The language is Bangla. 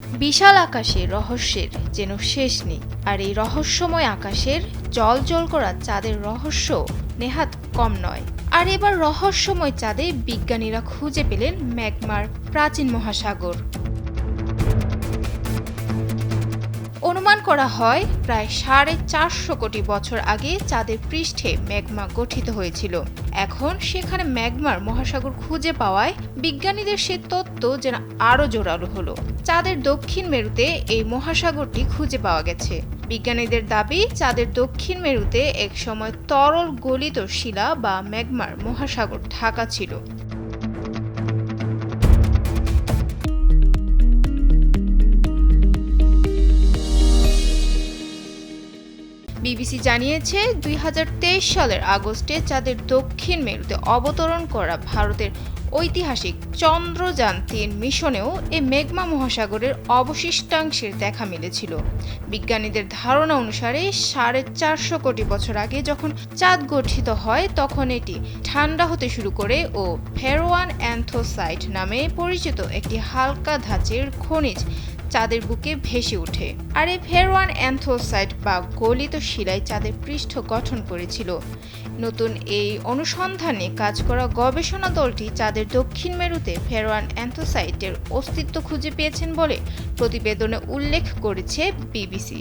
বিশাল আকাশে রহস্যের যেন শেষ নেই, আর এই রহস্যময় আকাশের জ্বলজ্বল করা চাঁদের রহস্য নেহাত কম নয়। আর এবার রহস্যময় চাঁদে বিজ্ঞানীরা খুঁজে পেলেন ম্যাগমার প্রাচীন মহাসাগর। অনুমান করা হয় প্রায় 450 কোটি বছর আগে চাঁদের পৃষ্ঠে ম্যাগমা গঠিত হয়েছিল। এখন সেখানে ম্যাগমার মহাসাগর খুঁজে পাওয়ায় বিজ্ঞানীদের সে তত্ত্ব যেন আরও জোরালো হলো। চাঁদের দক্ষিণ মেরুতে এই মহাসাগরটি খুঁজে পাওয়া গেছে। বিজ্ঞানীদের দাবি, চাঁদের দক্ষিণ মেরুতে একসময় তরল গলিত শিলা বা ম্যাগমার মহাসাগর ঢাকা ছিল। বিবিসি জানিয়েছে, 2023 সালের আগস্টে চাঁদের দক্ষিণ মেরুতে অবতরণ করা ভারতের ঐতিহাসিক চন্দ্রযান-3 মিশনেও এই ম্যাগমা মহাসাগরের অবশিষ্টাংশের দেখা মিলেছিল। বিজ্ঞানীদের ধারণা অনুসারে 450 কোটি বছর আগে যখন চাঁদ গঠিত হয়, তখন এটি ঠান্ডা হতে শুরু করে ও ফেরোয়ান অ্যান্থোসাইট নামে পরিচিত একটি হালকা ধাঁচের খনিজ চাঁদের বুকে ভেসে ওঠে। আর এই ফেরোয়ান অ্যান্থোসাইট বা গলিত শিলায় চাঁদের পৃষ্ঠ গঠন করেছিল। নতুন এই অনুসন্ধানে কাজ করা গবেষণা দলটি চাঁদের দক্ষিণ মেরুতে ফেরোয়ান অ্যান্থোসাইটের অস্তিত্ব খুঁজে পেয়েছেন বলে প্রতিবেদনে উল্লেখ করেছে বিবিসি।